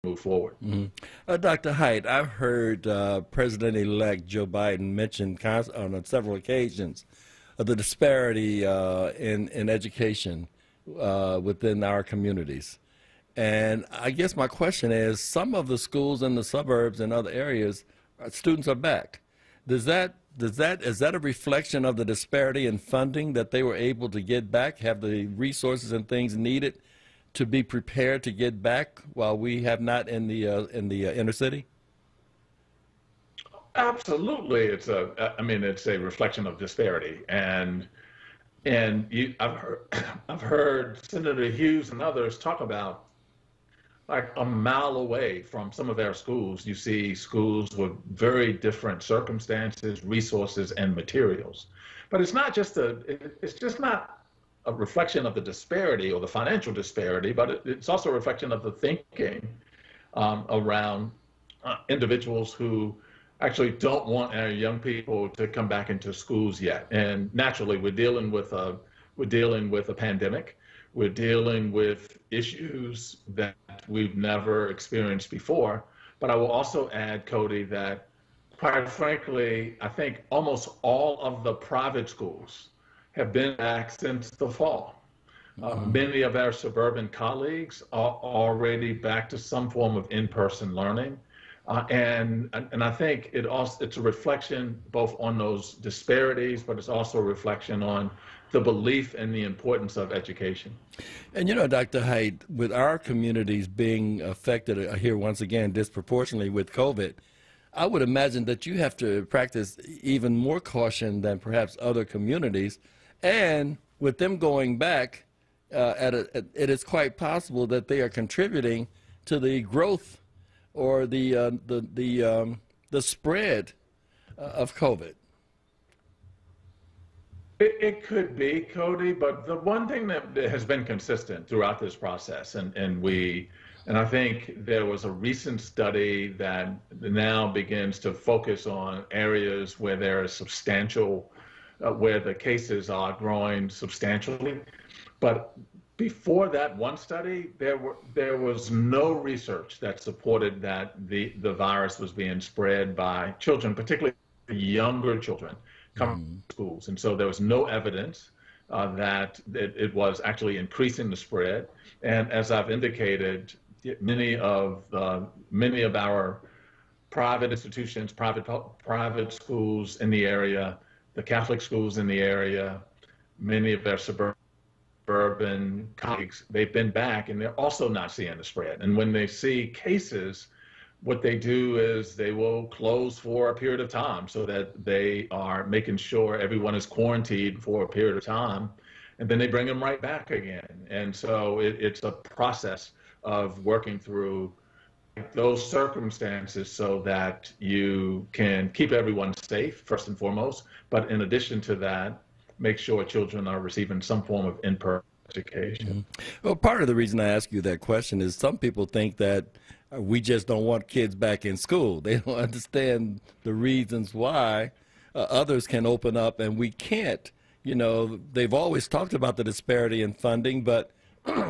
move forward. Dr. Height, I've heard President-elect Joe Biden mention on several occasions the disparity in education within our communities. And I guess my question is, some of the schools in the suburbs and other areas, students are back. Is that a reflection of the disparity in funding that they were able to get back, have the resources and things needed to be prepared to get back while we have not in the inner city? Absolutely, it's a reflection of disparity, I've heard Senator Hughes and others talk about, like, a mile away from some of our schools, you see schools with very different circumstances, resources, and materials. But it's just not a reflection of the disparity or the financial disparity, but it's also a reflection of the thinking around individuals who actually don't want our young people to come back into schools yet. And naturally, we're dealing with a pandemic. We're dealing with issues that we've never experienced before. But I will also add, Cody, that quite frankly, I think almost all of the private schools have been back since the fall. Many of our suburban colleagues are already back to some form of in-person learning. And I think it's a reflection both on those disparities, but it's also a reflection on the belief in the importance of education. And you know, Dr. Height, with our communities being affected here once again disproportionately with COVID, I would imagine that you have to practice even more caution than perhaps other communities. And with them going back, it is quite possible that they are contributing to the growth or the spread of COVID. It could be, Cody, but the one thing that has been consistent throughout this process, and I think there was a recent study that now begins to focus on areas where there is substantial, where the cases are growing substantially. But before that one study, there was no research that supported that the virus was being spread by children, particularly younger children coming to schools. And so there was no evidence that it was actually increasing the spread. And as I've indicated, many of our private institutions, private schools in the area, the Catholic schools in the area, many of their suburban colleagues, they've been back and they're also not seeing the spread. And when they see cases, what they do is they will close for a period of time so that they are making sure everyone is quarantined for a period of time, and then they bring them right back again. And so it's a process of working through those circumstances so that you can keep everyone safe, first and foremost, but in addition to that, make sure children are receiving some form of in-person education. Well, part of the reason I ask you that question is some people think that we just don't want kids back in school. They don't understand the reasons why others can open up and we can't. You know, they've always talked about the disparity in funding, but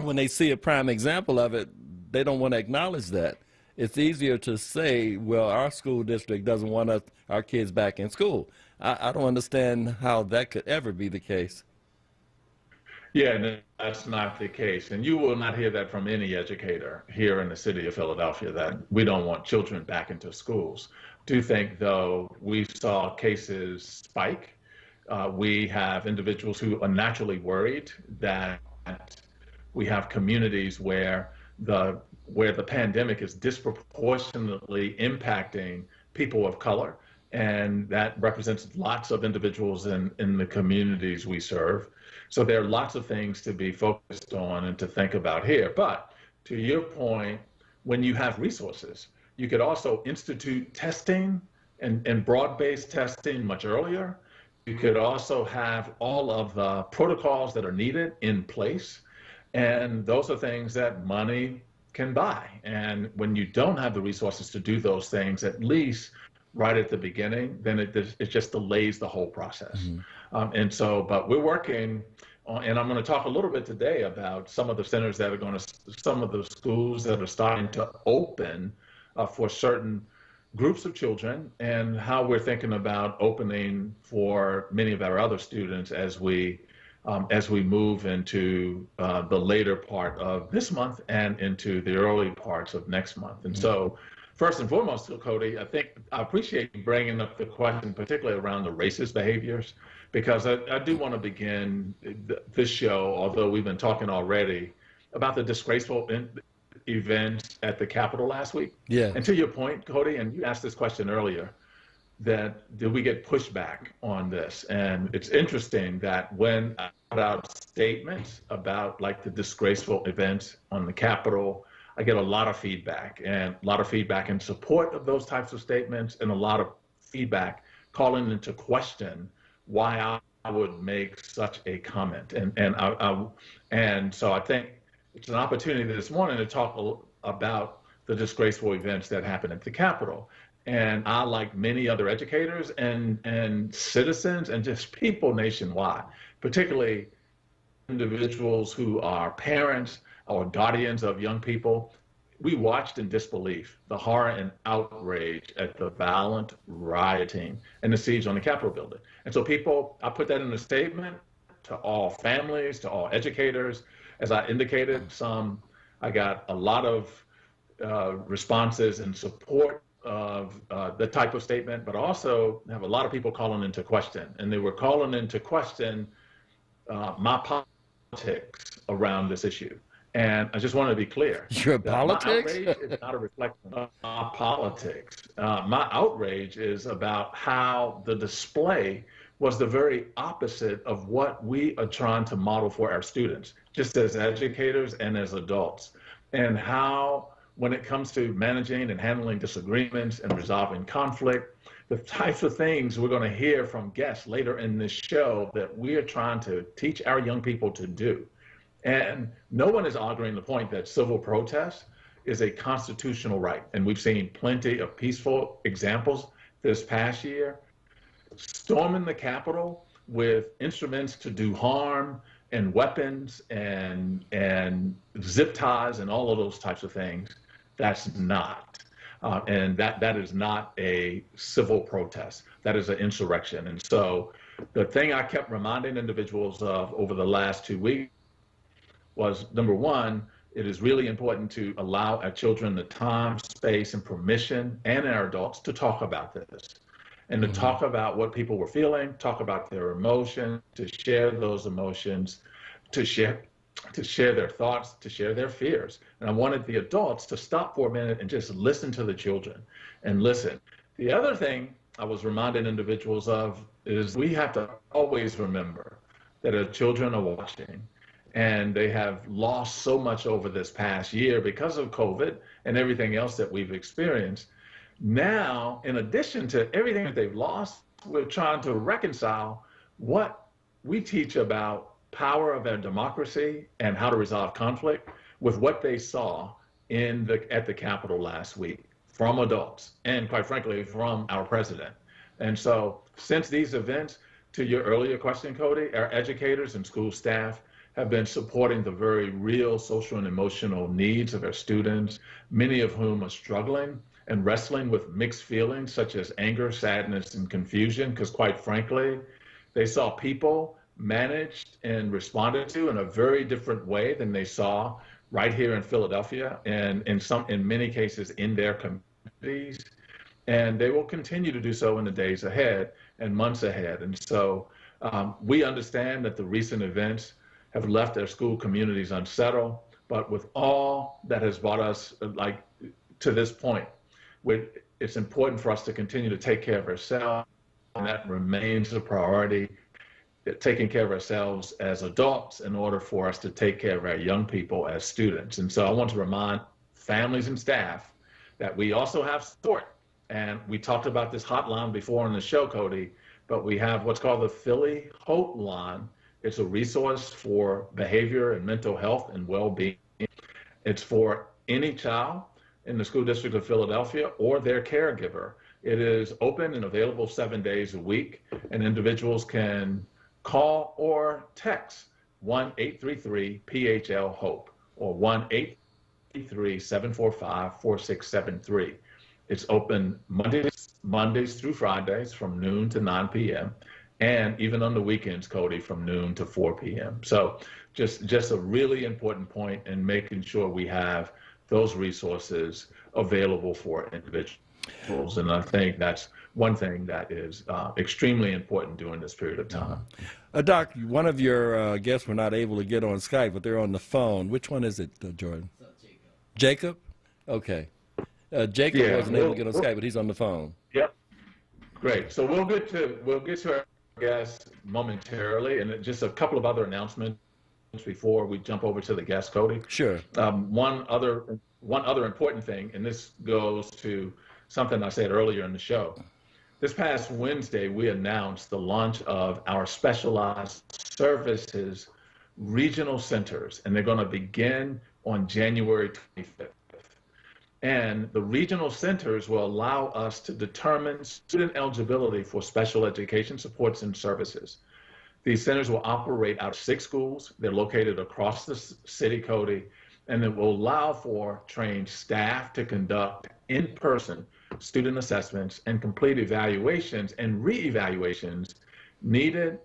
when they see a prime example of it, they don't want to acknowledge that. It's easier to say, well, our school district doesn't want our kids back in school. I don't understand how that could ever be the case. Yeah, no, that's not the case. And you will not hear that from any educator here in the city of Philadelphia, that we don't want children back into schools. I do think, though, we saw cases spike. We have individuals who are naturally worried that we have communities where the pandemic is disproportionately impacting people of color. And that represents lots of individuals in the communities we serve. So there are lots of things to be focused on and to think about here. But to your point, when you have resources, you could also institute testing and broad-based testing much earlier. You could also have all of the protocols that are needed in place. And those are things that money can buy. And when you don't have the resources to do those things, at least right at the beginning, then it just delays the whole process. And so, but we're working and I'm going to talk a little bit today about some of the centers that are some of the schools that are starting to open for certain groups of children, and how we're thinking about opening for many of our other students as we move into the later part of this month and into the early parts of next month. And so, first and foremost, Cody, I appreciate you bringing up the question, particularly around the racist behaviors, because I do want to begin this show, although we've been talking already about the disgraceful events at the Capitol last week. Yeah. And to your point, Cody, and you asked this question earlier, that did we get pushback on this? And it's interesting that when I put out statements about like the disgraceful events on the Capitol, I get a lot of feedback, and a lot of feedback in support of those types of statements, and a lot of feedback calling into question why I would make such a comment. And so I think it's an opportunity this morning to talk about the disgraceful events that happened at the Capitol. And I, like many other educators and citizens and just people nationwide, particularly individuals who are parents or guardians of young people, we watched in disbelief the horror and outrage at the violent rioting and the siege on the Capitol building. And so I put that in a statement to all families, to all educators. As I indicated, I got a lot of responses in support of the type of statement, but also have a lot of people calling into question. And they were calling into question my politics around this issue. And I just want to be clear. Your politics? My outrage is not a reflection of my politics. My outrage is about how the display was the very opposite of what we are trying to model for our students, just as educators and as adults. And how, when it comes to managing and handling disagreements and resolving conflict, the types of things we're going to hear from guests later in this show that we are trying to teach our young people to do. And no one is arguing the point that civil protest is a constitutional right. And we've seen plenty of peaceful examples this past year. Storming the Capitol with instruments to do harm and weapons and zip ties and all of those types of things, that's not. And that is not a civil protest. That is an insurrection. And so the thing I kept reminding individuals of over the last 2 weeks was, number one, it is really important to allow our children the time, space, and permission, and our adults, to talk about this. And to talk about what people were feeling, talk about their emotions, to share those emotions, to share their thoughts, to share their fears. And I wanted the adults to stop for a minute and just listen to the children and listen. The other thing I was reminding individuals of is we have to always remember that our children are watching, and they have lost so much over this past year because of COVID and everything else that we've experienced. Now, in addition to everything that they've lost, we're trying to reconcile what we teach about power of our democracy and how to resolve conflict with what they saw at the Capitol last week from adults and, quite frankly, from our president. And so, since these events, to your earlier question, Cody, our educators and school staff have been supporting the very real social and emotional needs of our students, many of whom are struggling and wrestling with mixed feelings such as anger, sadness, and confusion, because quite frankly, they saw people managed and responded to in a very different way than they saw right here in Philadelphia, and in many cases in their communities. And they will continue to do so in the days ahead and months ahead. And so we understand that the recent events have left their school communities unsettled, but with all that has brought us to this point, it's important for us to continue to take care of ourselves, and that remains a priority, taking care of ourselves as adults in order for us to take care of our young people as students. And so I want to remind families and staff that we also have support. And we talked about this hotline before on the show, Cody, but we have what's called the Philly Hope Line. It's a resource for behavior and mental health and well-being. It's for any child in the school district of Philadelphia or their caregiver. It is open and available 7 days a week, and individuals can call or text 1-833-PHL-HOPE or 1-833-745-4673. It's open Mondays through Fridays from noon to 9 p.m. and even on the weekends, Cody, from noon to 4 p.m. So just a really important point in making sure we have those resources available for individuals. And I think that's one thing that is extremely important during this period of time. Doc, one of your guests were not able to get on Skype, but they're on the phone. Which one is it, Jordan? Jacob? Okay. Jacob wasn't able to get on Skype, but he's on the phone. Yep. Great. So we'll get to our guests momentarily, and just a couple of other announcements before we jump over to the guest, Cody. Sure. One other important thing, and this goes to something I said earlier in the show. This past Wednesday, we announced the launch of our specialized services regional centers, and they're going to begin on January 25th. And the regional centers will allow us to determine student eligibility for special education supports and services. These centers will operate out of 6 schools. They're located across the city, Cody, and it will allow for trained staff to conduct in-person student assessments and complete evaluations and re-evaluations needed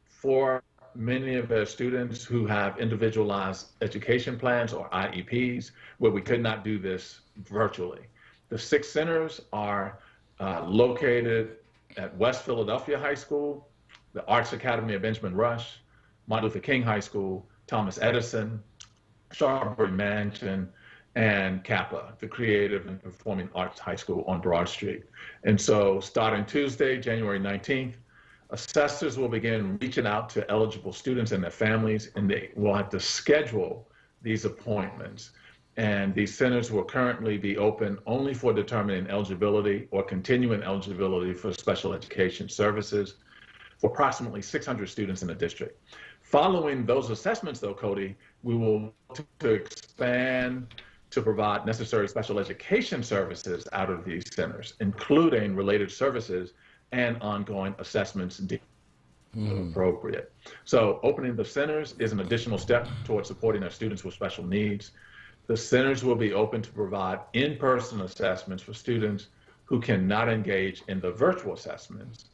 for many of the students who have individualized education plans or IEPs, where we could not do this virtually. The 6 centers are located at West Philadelphia High School, the Arts Academy of Benjamin Rush, Martin Luther King High School, Thomas Edison, Strawberry Mansion, and Kappa, the Creative and Performing Arts High School on Broad Street. And so starting Tuesday, January 19th, assessors will begin reaching out to eligible students and their families, and they will have to schedule these appointments. And these centers will currently be open only for determining eligibility or continuing eligibility for special education services for approximately 600 students in the district. Following those assessments, though, Cody, we will look to expand to provide necessary special education services out of these centers, including related services and ongoing assessments deemed appropriate. So opening the centers is an additional step towards supporting our students with special needs. The centers will be open to provide in-person assessments for students who cannot engage in the virtual assessments.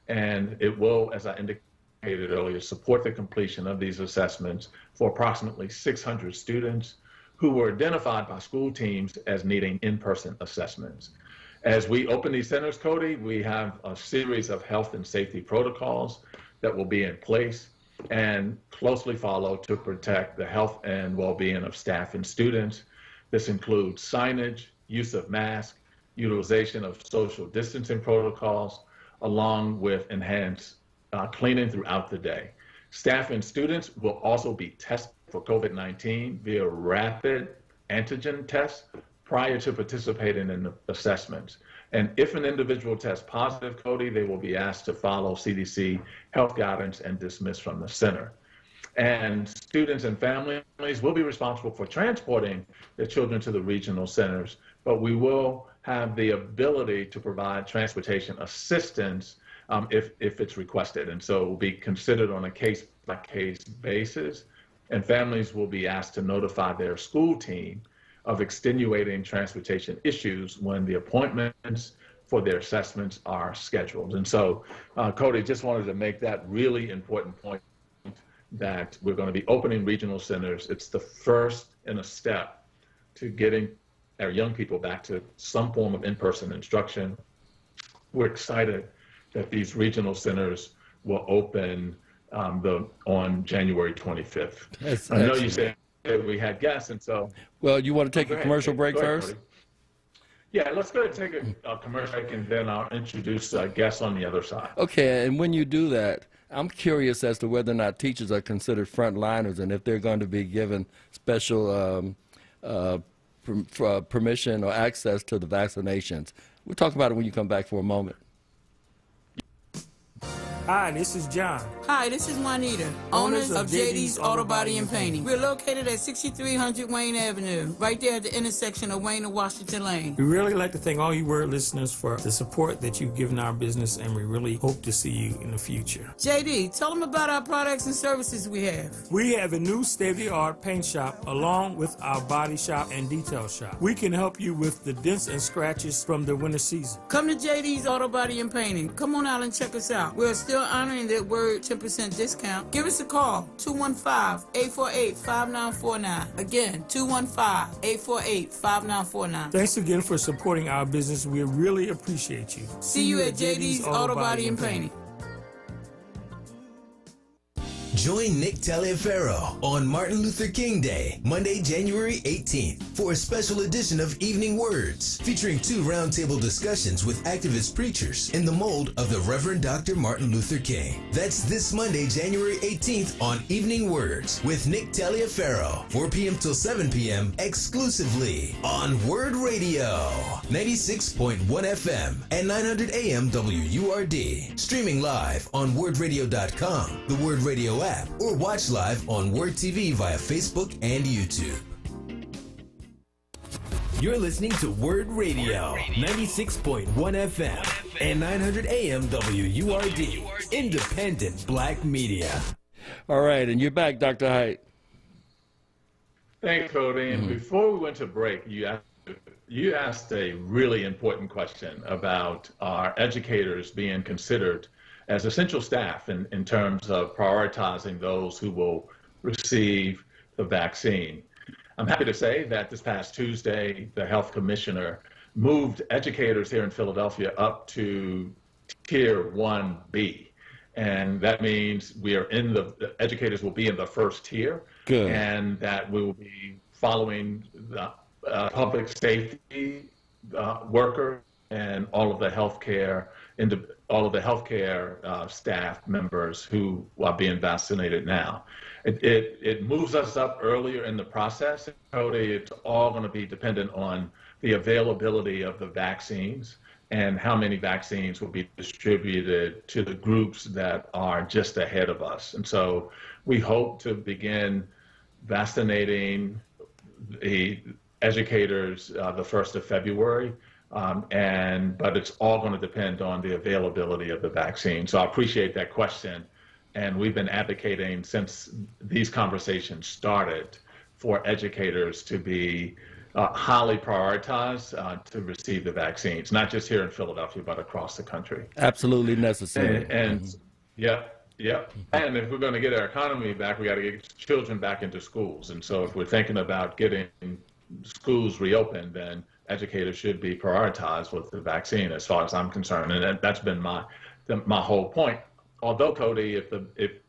And it will, as I indicated earlier, support the completion of these assessments for approximately 600 students who were identified by school teams as needing in-person assessments. As we open these centers, Cody, we have a series of health and safety protocols that will be in place and closely follow to protect the health and well-being of staff and students. This includes signage, use of masks, utilization of social distancing protocols, along with enhanced cleaning throughout the day. Staff and students will also be tested for COVID-19 via rapid antigen tests prior to participating in the assessments. And if an individual tests positive, Cody, they will be asked to follow CDC health guidance and dismiss from the center. And students and families will be responsible for transporting their children to the regional centers, but we will have the ability to provide transportation assistance if it's requested. And so it will be considered on a case-by-case basis, and families will be asked to notify their school team of extenuating transportation issues when the appointments for their assessments are scheduled. And so, Cody, just wanted to make that really important point that we're going to be opening regional centers. It's the first in a step to getting our young people back to some form of in-person instruction. We're excited that these regional centers will open on January 25th. I know you said we had guests, and so. Well, you want to take a commercial break first? Cody. Yeah, let's go ahead and take a commercial break, and then I'll introduce guests on the other side. Okay, and when you do that, I'm curious as to whether or not teachers are considered frontliners and if they're going to be given special permission or access to the vaccinations. We'll talk about it when you come back for a moment. Hi, this is John. Hi, this is Juanita, owners of JD's Auto Body and Painting. We're located at 6300 Wayne Avenue, right there at the intersection of Wayne and Washington Lane. We really like to thank all you WURD listeners for the support that you've given our business, and we really hope to see you in the future. JD, tell them about our products and services we have. We have a new state-of-the-art paint shop along with our body shop and detail shop. We can help you with the dents and scratches from the winter season. Come to JD's Auto Body and Painting. Come on out and check us out. We're still honoring that WURD 10% discount. Give us a call, 215-848-5949. Again, 215-848-5949. Thanks again for supporting our business. We really appreciate you. See you at JD's Auto Body and Painting. Join Nick Taliaferro on Martin Luther King Day, Monday, January 18th, for a special edition of Evening Words, featuring 2 roundtable discussions with activist preachers in the mold of the Reverend Dr. Martin Luther King. That's this Monday, January 18th on Evening Words with Nick Taliaferro, 4 p.m. till 7 p.m. exclusively on WURD Radio, 96.1 FM and 900 AM WURD. Streaming live on WURDradio.com, the WURD Radio app, or watch live on WURD TV via Facebook and YouTube. You're listening to WURD Radio, 96.1 FM and 900 AM WURD, independent black media. All right, and you're back, Dr. Height. Thanks, Cody. And before we went to break, you asked a really important question about our educators being considered as essential staff in terms of prioritizing those who will receive the vaccine. I'm happy to say that this past Tuesday, the health commissioner moved educators here in Philadelphia up to Tier 1B. And that means the educators will be in the first tier. Good. And that we will be following the public safety worker and all of the healthcare staff members who are being vaccinated now. It moves us up earlier in the process. Cody, it's all going to be dependent on the availability of the vaccines and how many vaccines will be distributed to the groups that are just ahead of us. And so we hope to begin vaccinating the educators the 1st of February. But it's all going to depend on the availability of the vaccine. So I appreciate that question. And we've been advocating since these conversations started for educators to be highly prioritized to receive the vaccines, not just here in Philadelphia, but across the country. Absolutely necessary. And yeah. And if we're going to get our economy back, we got to get children back into schools. And so if we're thinking about getting schools reopened, then educators should be prioritized with the vaccine as far as I'm concerned. And that's been my whole point. Although, Cody, if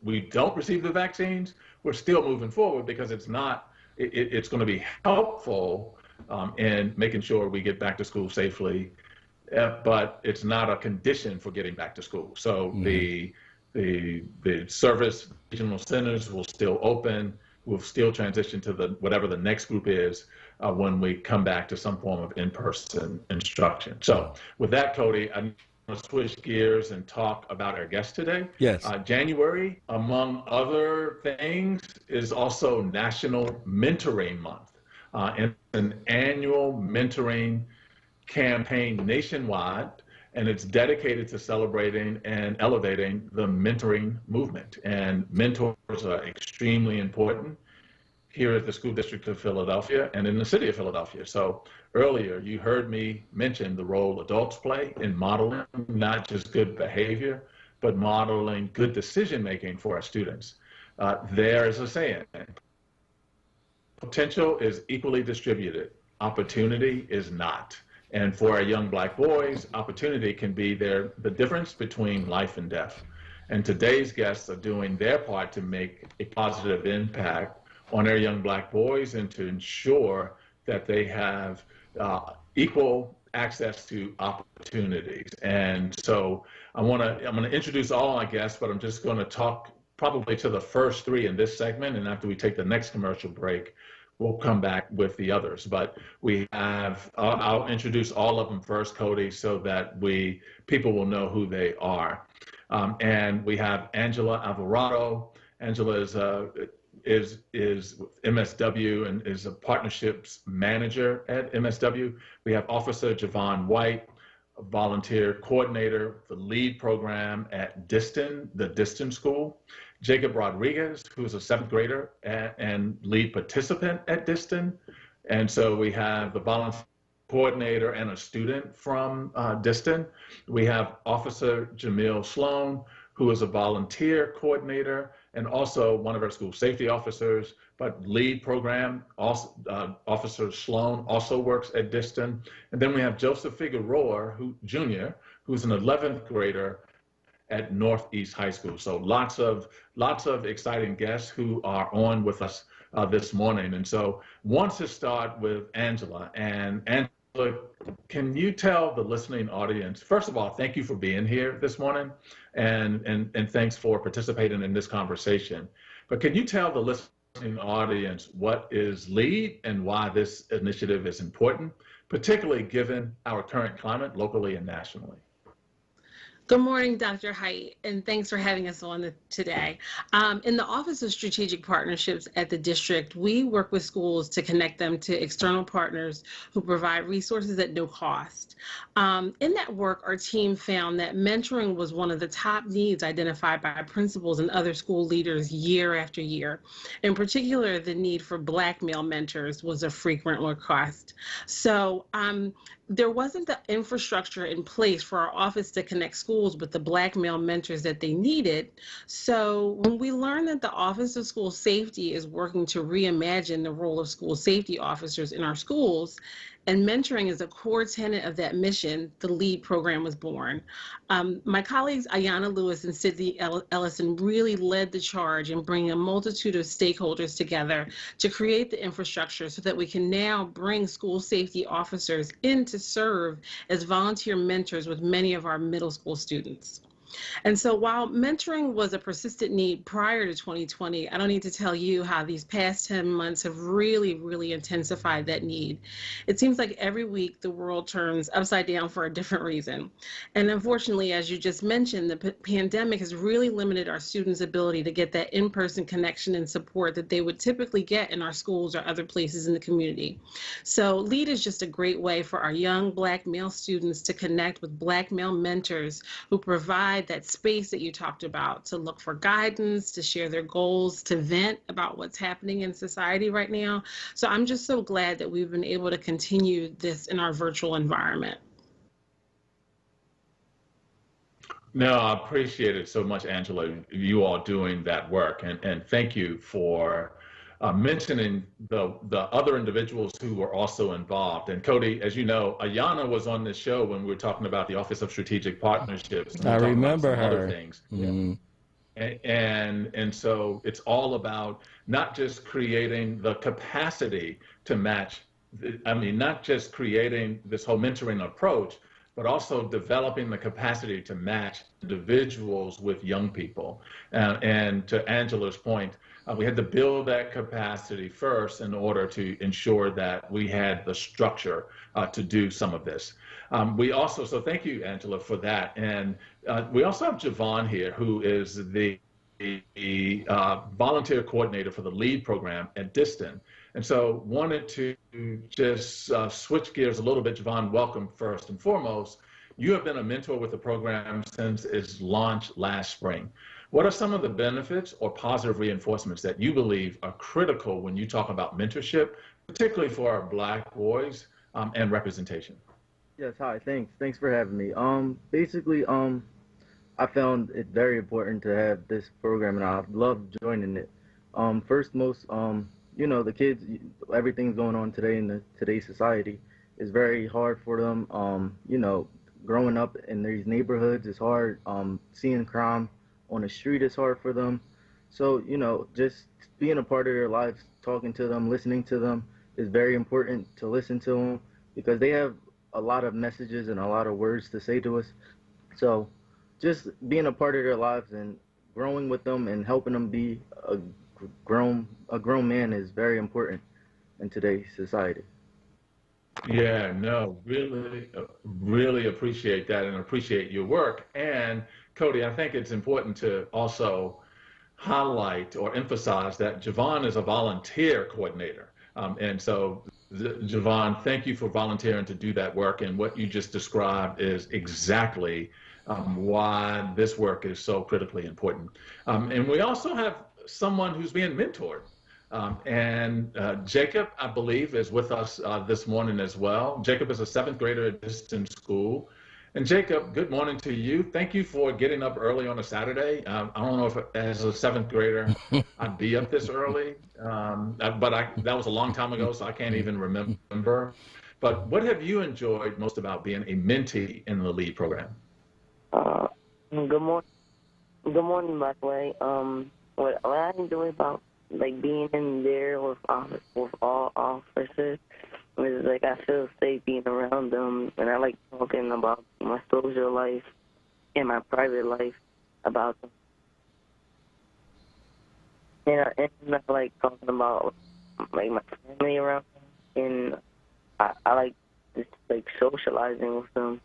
we don't receive the vaccines, we're still moving forward because it's going to be helpful in making sure we get back to school safely, but it's not a condition for getting back to school. So the service regional centers will still open. We'll still transition to whatever the next group is when we come back to some form of in-person instruction. So with that, Cody, I'm going to switch gears and talk about our guest today. Yes. January, among other things, is also National Mentoring Month. And an annual mentoring campaign nationwide, and it's dedicated to celebrating and elevating the mentoring movement. And mentors are extremely important here at the School District of Philadelphia and in the city of Philadelphia. So earlier, you heard me mention the role adults play in modeling not just good behavior, but modeling good decision-making for our students. There's a saying, potential is equally distributed, opportunity is not. And for our young black boys, opportunity can be the difference between life and death. And today's guests are doing their part to make a positive impact on our young black boys and to ensure that they have equal access to opportunities. And so I'm going to introduce all our guests, but I'm just going to talk probably to the first 3 in this segment. And after we take the next commercial break, we'll come back with the others. But we have, I'll introduce all of them first, Cody, so that people will know who they are. And we have Angela Alvarado. Angela is with MSW and is a partnerships manager at MSW. We have Officer Javon White, a volunteer coordinator, the lead program at Diston, the Diston School. Jacob Rodriguez, who is a 7th grader and lead participant at Diston. And so we have the volunteer coordinator and a student from Diston. We have Officer Jamil Sloan, who is a volunteer coordinator and also one of our school safety officers, but lead program. Also, Officer Sloan also works at Diston. And then we have Joseph Figueroa, Jr., who's an 11th grader at Northeast High School. So lots of exciting guests who are on with us this morning. And so want to start with Angela. And Angela, can you tell the listening audience, first of all, thank you for being here this morning, and thanks for participating in this conversation. But can you tell the listening audience what is LEAD and why this initiative is important, particularly given our current climate locally and nationally? Good morning, Dr. Height, and thanks for having us on today. In the Office of Strategic Partnerships at the district, we work with schools to connect them to external partners who provide resources at no cost. In that work, our team found that mentoring was one of the top needs identified by principals and other school leaders year after year. In particular, the need for Black male mentors was a frequent request. So there wasn't the infrastructure in place for our office to connect schools with the Black male mentors that they needed. So when we learned that the Office of School Safety is working to reimagine the role of school safety officers in our schools, and mentoring is a core tenet of that mission, the LEAD program was born. My colleagues Ayanna Lewis and Sydney Ellison really led the charge in bringing a multitude of stakeholders together to create the infrastructure so that we can now bring school safety officers in to serve as volunteer mentors with many of our middle school students. And so while mentoring was a persistent need prior to 2020, I don't need to tell you how these past 10 months have really intensified that need. It seems like every week the world turns upside down for a different reason. And unfortunately, as you just mentioned, the pandemic has really limited our students' ability to get that in-person connection and support that they would typically get in our schools or other places in the community. So LEAD is just a great way for our young Black male students to connect with Black male mentors who provide that space that you talked about, to look for guidance, to share their goals, to vent about what's happening in society right now. So I'm just so glad that we've been able to continue this in our virtual environment. No, I appreciate it so much, Angela, you all doing that work. And thank you for mentioning the other individuals who were also involved. And Cody, as you know, Ayanna was on this show when we were talking about the Office of Strategic Partnerships. I remember her. Other things. Mm-hmm. And so it's all about not just creating the capacity to match, not just creating this whole mentoring approach, but also developing the capacity to match individuals with young people. And to Angela's point, we had to build that capacity first in order to ensure that we had the structure to do some of this. So thank you, Angela, for that. And we also have Javon here, who is the volunteer coordinator for the LEAD program at Diston. And so wanted to just switch gears a little bit. Javon, welcome first and foremost. You have been a mentor with the program since its launch last spring. What are some of the benefits or positive reinforcements that you believe are critical when you talk about mentorship, particularly for our Black boys and representation? Yes, hi, thanks for having me. I found it very important to have this program, and I love joining it. The kids, everything's going on today in today's society is very hard for them. Growing up in these neighborhoods is hard. Seeing crime on the street is hard for them. So, just being a part of their lives, talking to them, listening to them is very important to listen to them because they have a lot of messages and a lot of words to say to us. So just being a part of their lives and growing with them and helping them be a grown man is very important in today's society. Yeah, no, really appreciate that and appreciate your work. And Cody, I think it's important to also highlight or emphasize that Javon is a volunteer coordinator. And so, Javon, thank you for volunteering to do that work. And what you just described is exactly why this work is so critically important. And we also have someone who's being mentored. Jacob, I believe, is with us this morning as well. Jacob is a 7th grader at distance school. And Jacob, good morning to you. Thank you for getting up early on a Saturday. I don't know if as a 7th grader I'd be up this early, but that was a long time ago, so I can't even remember. But what have you enjoyed most about being a mentee in the LEAD program? Good morning. Good morning, by the way. What I enjoy about being in there with all officers is I feel safe being around them, and I like talking about my social life and my private life about them. And I like talking about my family around them, and I like just socializing with them.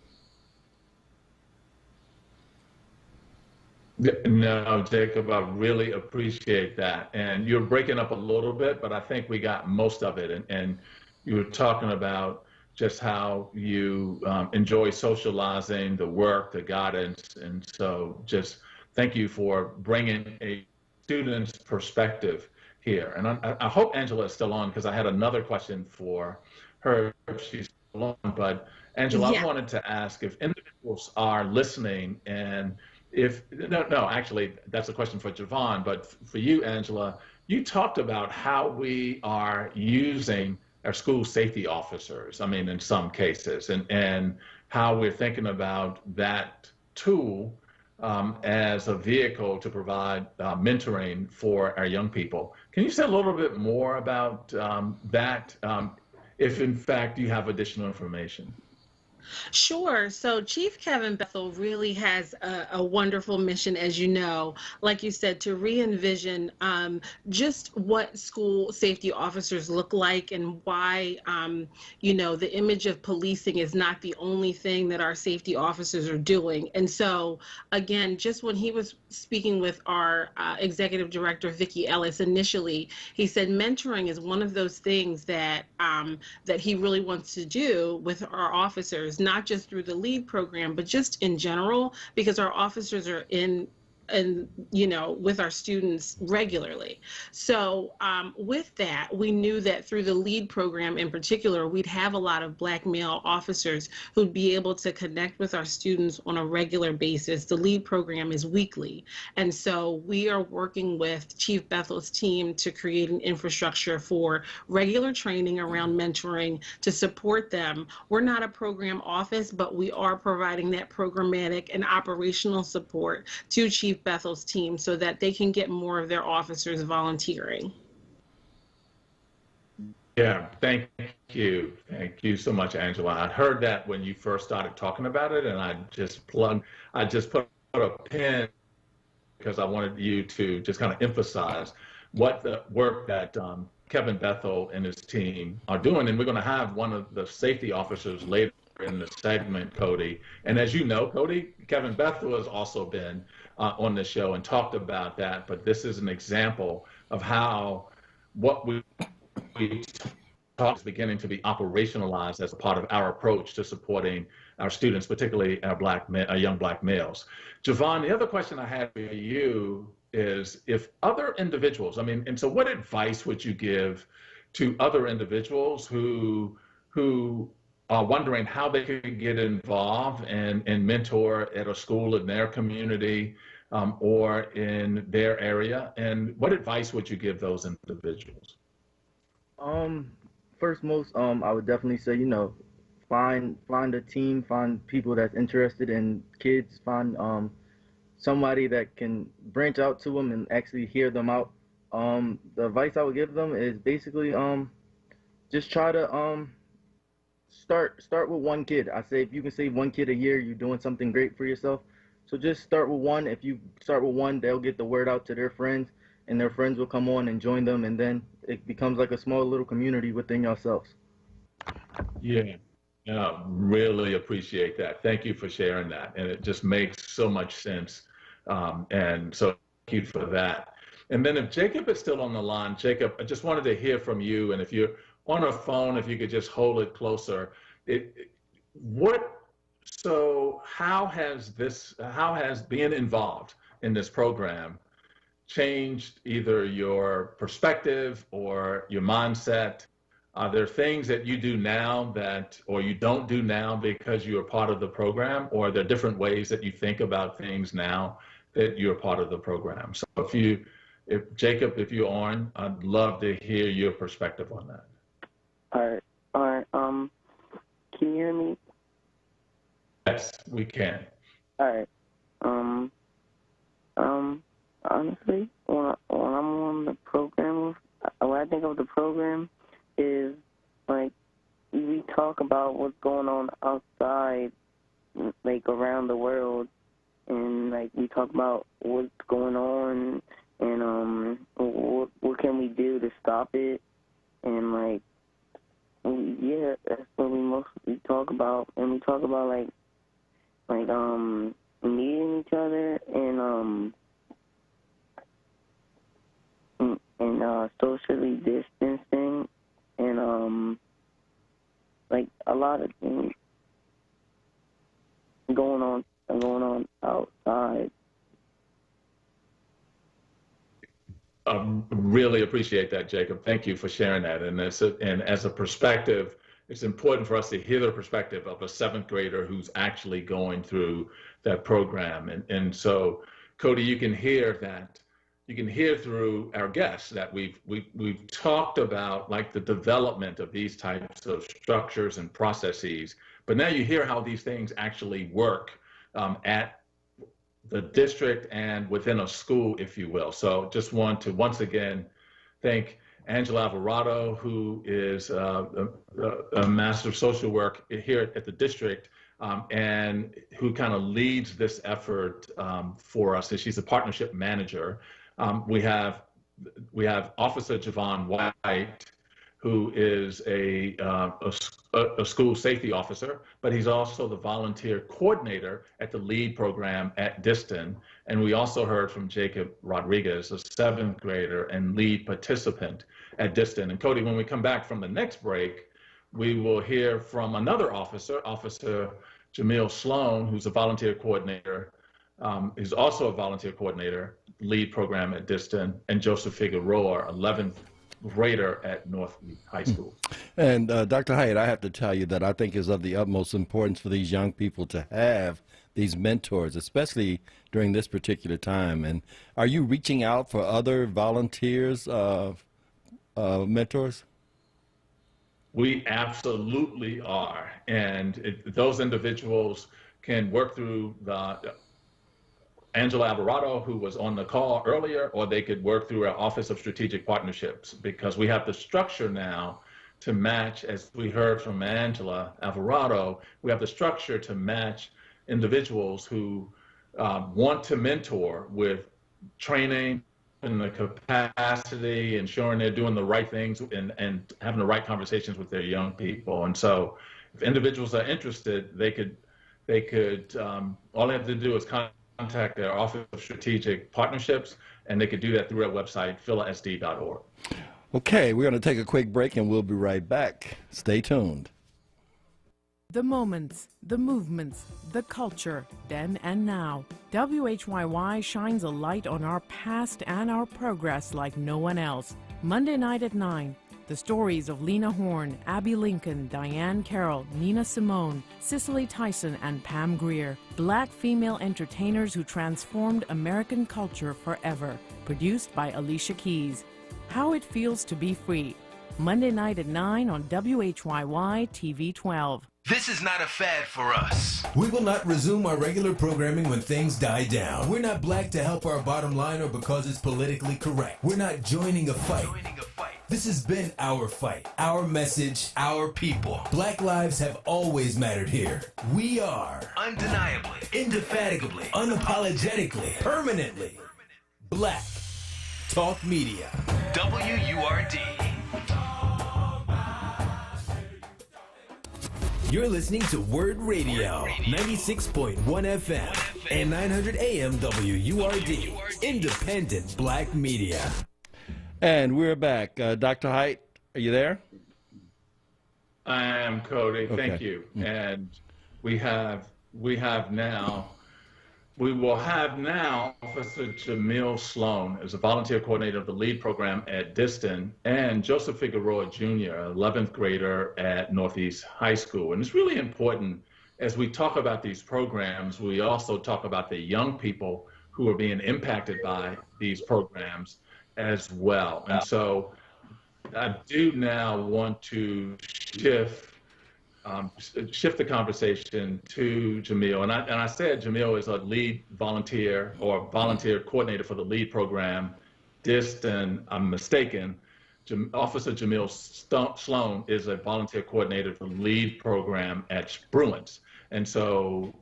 No, Jacob, I really appreciate that. And you're breaking up a little bit, but I think we got most of it. And you were talking about just how you enjoy socializing, the work, the guidance. And so just thank you for bringing a student's perspective here. And I hope Angela is still on, because I had another question for her if she's still on. But Angela, yeah. I wanted to ask if individuals are listening, and actually, that's a question for Javon, but for you, Angela, you talked about how we are using our school safety officers, in some cases, and how we're thinking about that tool as a vehicle to provide mentoring for our young people. Can you say a little bit more about that, if in fact you have additional information? Sure. So Chief Kevin Bethel really has a wonderful mission, as you know, like you said, to re-envision just what school safety officers look like, and why, the image of policing is not the only thing that our safety officers are doing. And so, again, just when he was speaking with our executive director, Vicki Ellis, initially, he said mentoring is one of those things that that he really wants to do with our officers, not just through the LEAD program, but just in general, because our officers are with our students regularly. So with that, we knew that through the LEAD program in particular, we'd have a lot of Black male officers who'd be able to connect with our students on a regular basis. The LEAD program is weekly. And so we are working with Chief Bethel's team to create an infrastructure for regular training around mentoring to support them. We're not a program office, but we are providing that programmatic and operational support to Chief Bethel's team so that they can get more of their officers volunteering. Yeah, thank you. Thank you so much, Angela. I heard that when you first started talking about it, and I just put a pin because I wanted you to just kind of emphasize what the work that Kevin Bethel and his team are doing. And we're going to have one of the safety officers later in the segment, Cody. And as you know, Cody, Kevin Bethel has also been on the show and talked about that. But this is an example of how what we talk is beginning to be operationalized as a part of our approach to supporting our students, particularly our young Black males. Javon, the other question I had for you is if other individuals, and so what advice would you give to other individuals who are wondering how they could get involved and mentor at a school in their community or in their area? And what advice would you give those individuals? First, I would definitely say, find a team, find people that's interested in kids, find somebody that can branch out to them and actually hear them out. The advice I would give them is basically just try to start with one kid. I say if you can save one kid a year, you're doing something great for yourself. So just start with one. If you start with one, they'll get the word out to their friends, and their friends will come on and join them, and then it becomes like a small little community within yourselves. Yeah. Yeah, really appreciate that. Thank you for sharing that. And it just makes so much sense. And so thank you for that. And then if Jacob is still on the line, Jacob, I just wanted to hear from you. And if you're on a phone, if you could just hold it closer. How has being involved in this program changed either your perspective or your mindset? Are there things that you do now or you don't do now because you are part of the program, or are there different ways that you think about things now that you're part of the program? So if Jacob, if you're on, I'd love to hear your perspective on that. All right. Can you hear me? Yes, we can. All right. Honestly, when I'm on the program, when I think of the program, is like we talk about what's going on outside, like around the world, and like we talk about what's going on and what can we do to stop it, and like yeah, that's what we mostly talk about, and we talk about like meeting each other and socially distancing and like a lot of things going on outside. Really appreciate that, Jacob. Thank you for sharing that. And as a perspective, it's important for us to hear the perspective of a seventh grader who's actually going through that program. And so, Cody, you can hear that. You can hear through our guests that we've talked about like the development of these types of structures and processes, but now you hear how these things actually work at the district and within a school, if you will. So just want to once again thank Angela Alvarado, who is a Master of Social Work here at the district, and who kind of leads this effort for us. And she's a partnership manager. We have Officer Javon White, who is a school safety officer, but he's also the volunteer coordinator at the LEAD program at Diston. And we also heard from Jacob Rodriguez, a seventh grader and LEAD participant at Diston. And Cody, when we come back from the next break, we will hear from another officer, Officer Jamil Sloan, who's a volunteer coordinator, who's also a volunteer coordinator, LEAD program at Diston, and Joseph Figueroa, 11th grader at Northleaf High School. And Dr. Hyatt, I have to tell you that I think it's of the utmost importance for these young people to have these mentors, especially during this particular time. And are you reaching out for other volunteers, mentors? We absolutely are. And those individuals can work through the Angela Alvarado, who was on the call earlier, or they could work through our Office of Strategic Partnerships, because we have the structure now to match, as we heard from Angela Alvarado, we have the structure to match individuals who want to mentor with training and the capacity, ensuring they're doing the right things and having the right conversations with their young people. And so if individuals are interested, they could all they have to do is contact their Office of Strategic Partnerships, and they could do that through our website, philasd.org. Okay, we're going to take a quick break, and we'll be right back. Stay tuned. The moments, the movements, the culture, then and now. WHYY shines a light on our past and our progress like no one else. Monday night at 9. The stories of Lena Horne, Abby Lincoln, Diane Carroll, Nina Simone, Cicely Tyson, and Pam Grier. Black female entertainers who transformed American culture forever. Produced by Alicia Keys. How It Feels to Be Free. Monday night at 9 on WHYY TV 12. This is not a fad for us. We will not resume our regular programming when things die down. We're not black to help our bottom line or because it's politically correct. We're not joining a fight. This has been our fight, our message, our people. Black lives have always mattered here. We are undeniably, indefatigably, unapologetically, permanently Black Talk Media. WURD. You're listening to WURD Radio, 96.1 FM and 900 AM WURD, independent black media. And we're back. Dr. Height, are you there? I am, Cody. Okay. Thank you. And we will have now Officer Jamil Sloan as a volunteer coordinator of the LEAD program at Diston, and Joseph Figueroa Jr., 11th grader at Northeast High School. And it's really important as we talk about these programs, we also talk about the young people who are being impacted by these programs as well. And so I do now want to shift the conversation to Jamil. And I said Jamil is a lead volunteer or volunteer coordinator for the LEAD program. Diston, I'm mistaken, Officer Jamil Sloan is a volunteer coordinator for the LEAD program at Spruance. And so,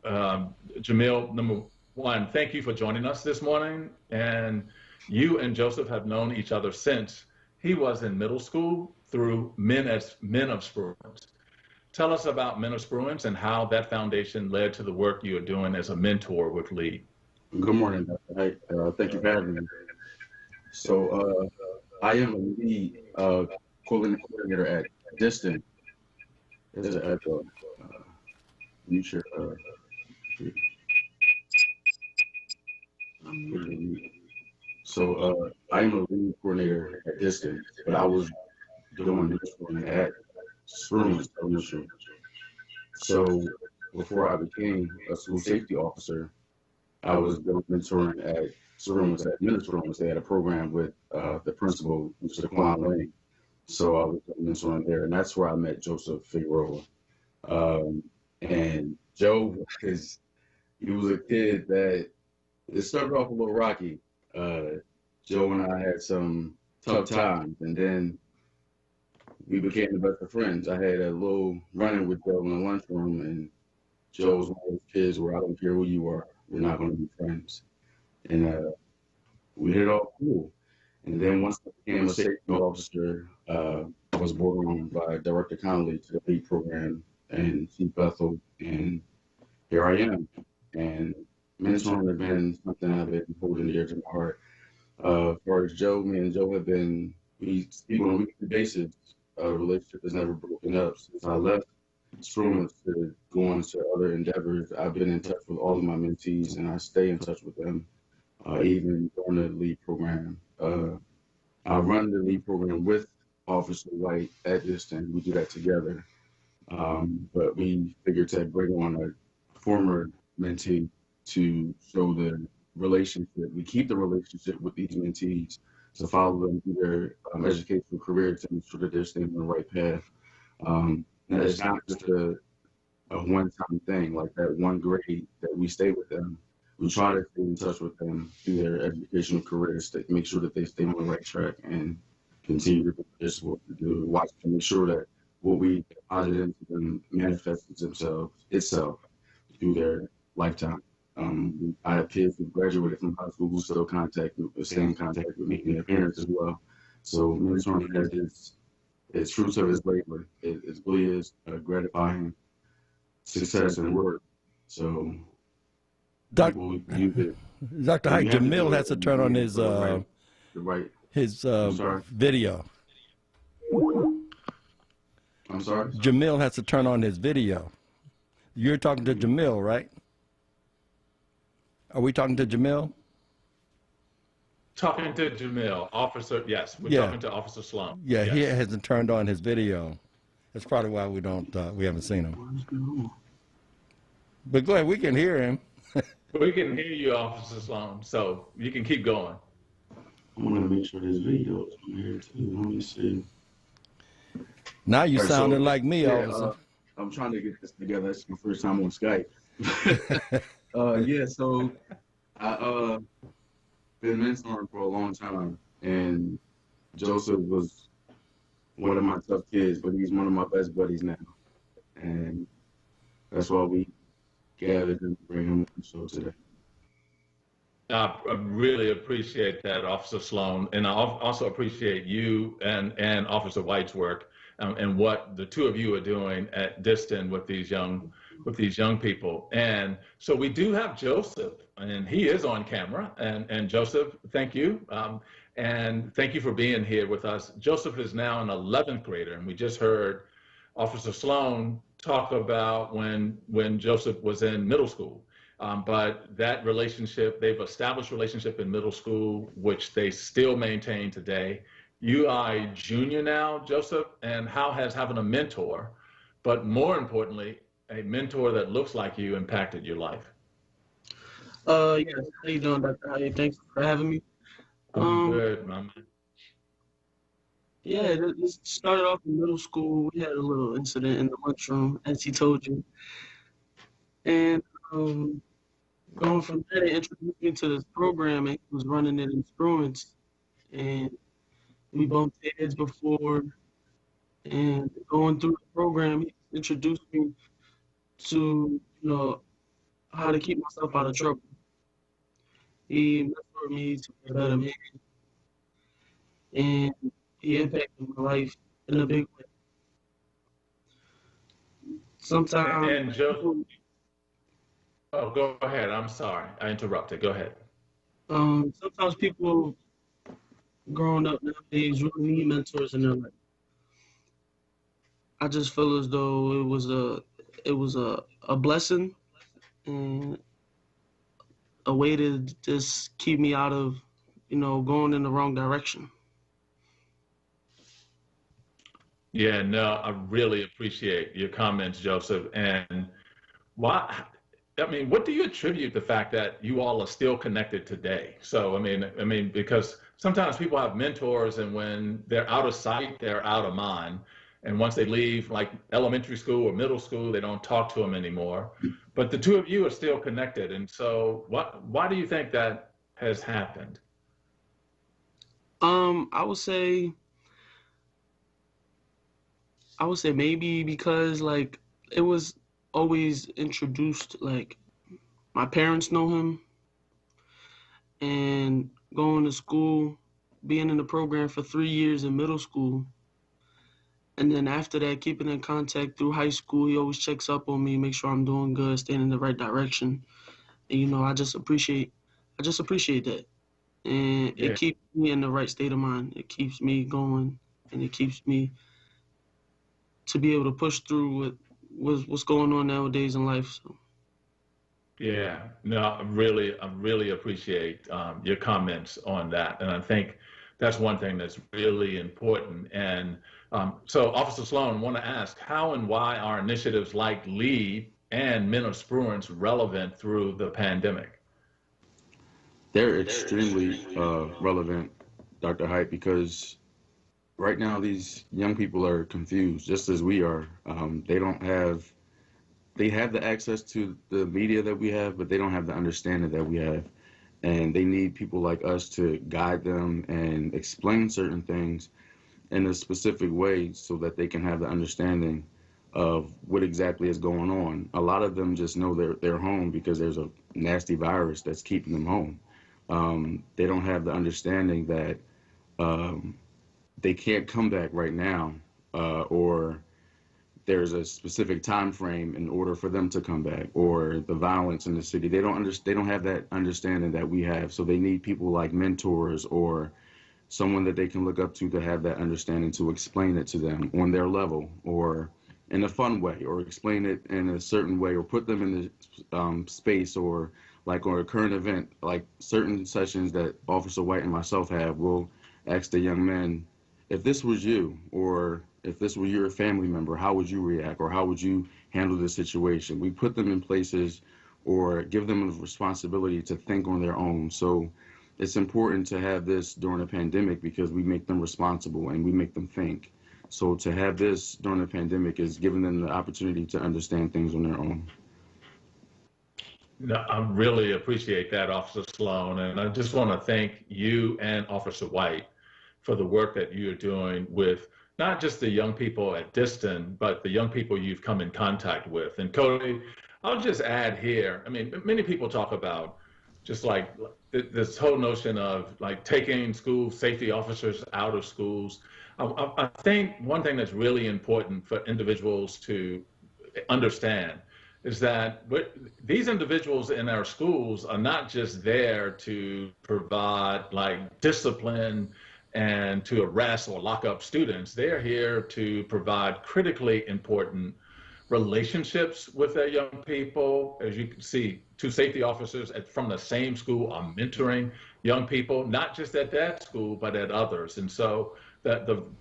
Jamil, number one, thank you for joining us this morning. And you and Joseph have known each other since he was in middle school through Men of Spruance. Tell us about Men of Spruance and how that foundation led to the work you are doing as a mentor with LEAD. Good morning, Dr. Height. Thank you for having me. So I am a LEAD coordinator at Diston. There's an echo. You should. So I am a LEAD coordinator at Diston, but I was doing this one at Spruance initially. So before I became a school safety officer, I was doing mentoring at Spruance, at Spruance. They had a program with the principal, Mr. Quan Lane. So I was mentoring there, and that's where I met Joseph Figueroa. And Joe, he was a kid that it started off a little rocky. Joe and I had some tough times, and then we became the best of friends. I had a little run-in with Joe in the lunchroom, and Joe was one of those kids where I don't care who you are, we're not going to be friends. And we hit it off cool. And then once I became a safety officer, I was brought on by Director Connolly to the LEAD program and Chief Bethel, and here I am. And mentoring has been something I've been holding dear to my heart. As far as Joe, me and Joe have been, we speak on a weekly basis. Our relationship has never broken up. Since I left Spruance to go on to other endeavors, I've been in touch with all of my mentees, and I stay in touch with them, even during the LEAD program. I run the LEAD program with Officer White at Diston. We do that together. But we figured to bring on a former mentee to show the relationship. We keep the relationship with these mentees to follow them through their educational career to make sure that they're staying on the right path. And it's not just a one-time thing, like that one grade that we stay with them. We try to stay in touch with them through their educational careers to make sure that they stay on the right track and continue to do this work to do. Watch to make sure that what we deposit into them manifests itself through their lifetime. I have kids who graduated from high school who still stay in contact with me and their parents as well. So mentoring has its fruits of its labor. It really is a gratifying success and work. So Dr. Height, Jamil has to turn on his video. I'm sorry? Jamil has to turn on his video. You're talking to Jamil, right? Are we talking to Jamil? Talking to Jamil, Officer, yes, we're talking to Officer Sloan. Yeah, yes. He hasn't turned on his video. That's probably why we haven't seen him. But go ahead, we can hear him. We can hear you, Officer Sloan, so you can keep going. I want to make sure his video is on here too. Let me see. Now you sounding like me, Officer. I'm trying to get this together. It's my first time on Skype. So I been mentoring for a long time, and Joseph was one of my tough kids, but he's one of my best buddies now, and that's why we gathered and bring him on the show today. I really appreciate that, Officer Sloan, and I also appreciate you and Officer White's work and what the two of you are doing at Diston with these young people. And so we do have Joseph, and he is on camera. And Joseph, thank you. And thank you for being here with us. Joseph is now an 11th grader, and we just heard Officer Sloan talk about when Joseph was in middle school. But that relationship, they've established relationship in middle school, which they still maintain today. You are a junior now, Joseph, and how has having a mentor, but more importantly, a mentor that looks like you impacted your life? Yes. How you doing, Dr. Hyde? Thanks for having me. I'm good, man. Yeah, it started off in middle school. We had a little incident in the lunchroom, as he told you. And going from there, they introduced me to this program, and he was running it in Spruance. And we bumped heads before. And going through the program, he introduced me to, how to keep myself out of trouble. He mentored me to be a better man. And he impacted my life in a big way. Sometimes. And Joe, oh, go ahead. I'm sorry, I interrupted. Go ahead. Sometimes people growing up nowadays really need mentors in their life. I just feel as though it was a blessing and a way to just keep me out of, going in the wrong direction. Yeah, no, I really appreciate your comments, Joseph. And what do you attribute the fact that you all are still connected today? So, I mean, because sometimes people have mentors, and when they're out of sight, they're out of mind. And once they leave, like elementary school or middle school, they don't talk to them anymore. But the two of you are still connected. And so why do you think that has happened? I would say maybe because it was always introduced, my parents know him, and going to school, being in the program for 3 years in middle school, and then after that, keeping in contact through high school. He always checks up on me, make sure I'm doing good, staying in the right direction. And, I just appreciate that. And It keeps me in the right state of mind. It keeps me going, and it keeps me to be able to push through with what's going on nowadays in life. So. Yeah, no, I really appreciate your comments on that. And I think that's one thing that's really important. And so, Officer Sloan, I want to ask, how and why are initiatives like LEAD and Men of Spruance relevant through the pandemic? They're extremely relevant, Dr. Hyde, because right now these young people are confused, just as we are. They have the access to the media that we have, but they don't have the understanding that we have. And they need people like us to guide them and explain certain things in a specific way so that they can have the understanding of what exactly is going on. A lot of them just know they're home because there's a nasty virus that's keeping them home. They don't have the understanding that they can't come back right now, or there's a specific time frame in order for them to come back, or the violence in the city. They don't have that understanding that we have. So they need people like mentors or someone that they can look up to have that understanding, to explain it to them on their level or in a fun way, or explain it in a certain way, or put them in the space, or like on a current event, like certain sessions that Officer White and myself have, we'll ask the young men, if this was you, or if this were your family member, how would you react, or how would you handle this situation? We put them in places or give them a responsibility to think on their own. So it's important to have this during a pandemic because we make them responsible and we make them think. So to have this during the pandemic is giving them the opportunity to understand things on their own. No, I really appreciate that, Officer Sloan. And I just want to thank you and Officer White for the work that you're doing with not just the young people at Diston, but the young people you've come in contact with. And Cody, I'll just add here, I mean, many people talk about just like this whole notion of like taking school safety officers out of schools. I think one thing that's really important for individuals to understand is that these individuals in our schools are not just there to provide like discipline and to arrest or lock up students. They're here to provide critically important relationships with their young people. As you can see, two safety officers from the same school are mentoring young people, not just at that school, but at others. And so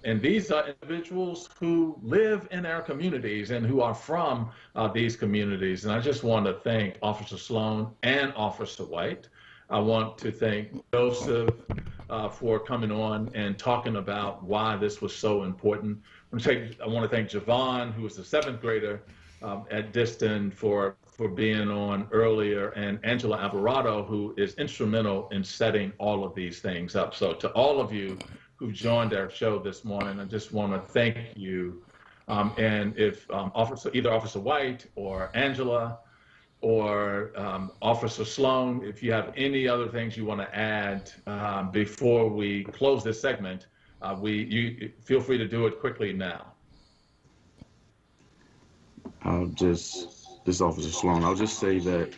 and these are individuals who live in our communities and who are from these communities. And I just want to thank Officer Sloan and Officer White. I want to thank Joseph for coming on and talking about why this was so important. I want to thank Javon, who was the 7th grader at Diston, for being on earlier, and Angela Alvarado, who is instrumental in setting all of these things up. So to all of you who joined our show this morning, I just want to thank you. And if either Officer White or Angela or Officer Sloan, if you have any other things you want to add before we close this segment, you feel free to do it quickly now. This Officer Sloan, I'll just say that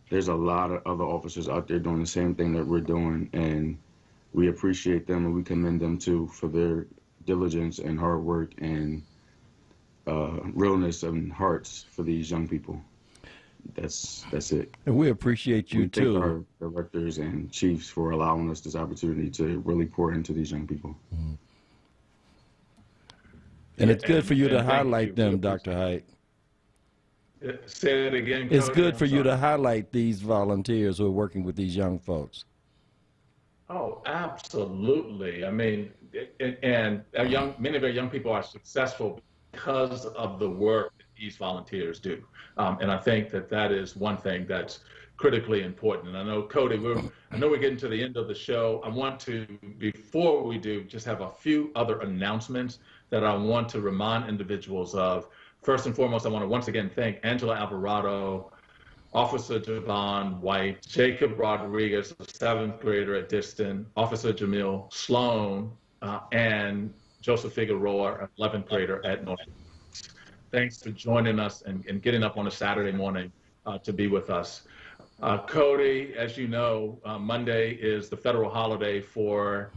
there's a lot of other officers out there doing the same thing that we're doing, and we appreciate them and we commend them too for their diligence and hard work and realness and hearts for these young people. That's it. And we appreciate you too. Thank our directors and chiefs for allowing us this opportunity to really pour into these young people. Mm-hmm. And it's good for you to highlight them, Dr. Height. Say it again, Cody. It's good for you to highlight these volunteers who are working with these young folks. Oh, absolutely. I mean, and many of our young people are successful because of the work that these volunteers do. And I think that is one thing that's critically important. And I know, Cody, I know we're getting to the end of the show. I want to, before we do, just have a few other announcements that I want to remind individuals of. First and foremost, I want to once again thank Angela Alvarado, Officer Javon White, Jacob Rodriguez, a 7th grader at Diston, Officer Jamil Sloan, and Joseph Figueroa, an 11th grader at North. Thanks for joining us and getting up on a Saturday morning to be with us. Cody, as you know, Monday is the federal holiday for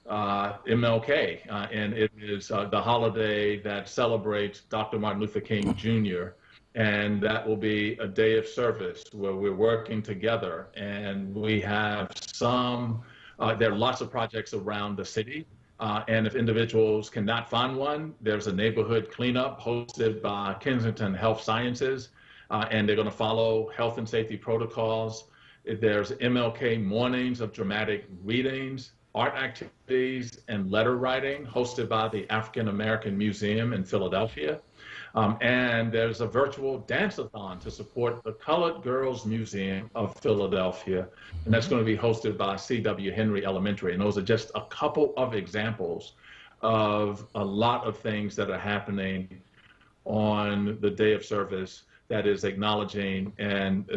MLK, and it is the holiday that celebrates Dr. Martin Luther King Jr., and that will be a day of service where we're working together. And we have there are lots of projects around the city. And if individuals cannot find one, there's a neighborhood cleanup hosted by Kensington Health Sciences, and they're going to follow health and safety protocols. There's MLK mornings of dramatic readings, art activities, and letter writing hosted by the African American Museum in Philadelphia. And there's a virtual dance-a-thon to support the Colored Girls Museum of Philadelphia. And that's going to be hosted by C.W. Henry Elementary. And those are just a couple of examples of a lot of things that are happening on the day of service that is acknowledging and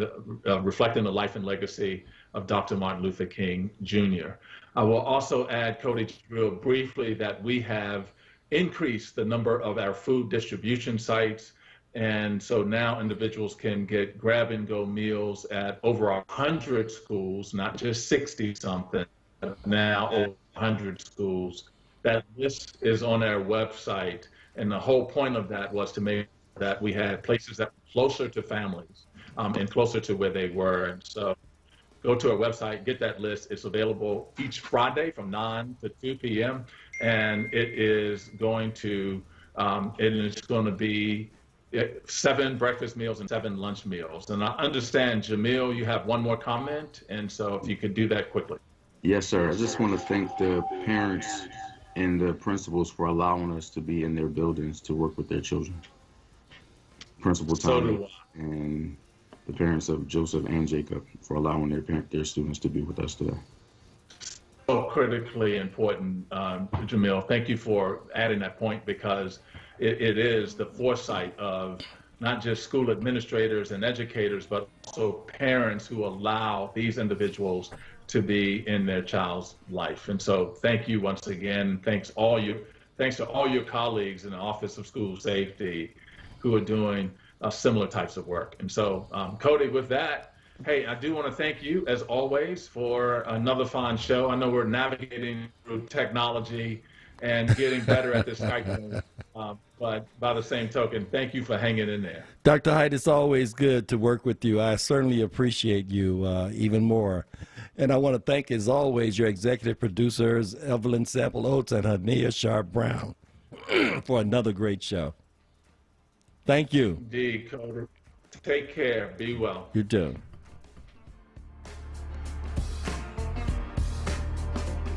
reflecting the life and legacy of Dr. Martin Luther King Jr. I will also add, Cody, real briefly, that we have increase the number of our food distribution sites. And so now individuals can get grab-and-go meals at over 100 schools, not just 60-something, but now over 100 schools. That list is on our website. And the whole point of that was to make that we had places that were closer to families and closer to where they were. And so go to our website, get that list. It's available each Friday from 9 to 2 p.m. And it is going to be 7 breakfast meals and 7 lunch meals. And I understand, Jamil, you have one more comment. And so if you could do that quickly. Yes, sir. I just want to thank the parents and the principals for allowing us to be in their buildings to work with their children. Principal Tommy and the parents of Joseph and Jacob for allowing their students to be with us today. So critically important, Jamil. Thank you for adding that point, because it is the foresight of not just school administrators and educators, but also parents who allow these individuals to be in their child's life. And so thank you once again. Thanks to all your colleagues in the Office of School Safety who are doing similar types of work. And so, Cody, with that, hey, I do want to thank you, as always, for another fine show. I know we're navigating through technology and getting better at this Skype thing, but by the same token, thank you for hanging in there. Dr. Height, it's always good to work with you. I certainly appreciate you even more. And I want to thank, as always, your executive producers, Evelyn Sample Oates and Hania Sharp Brown, for another great show. Thank you. Indeed, Cody. Take care. Be well. You too.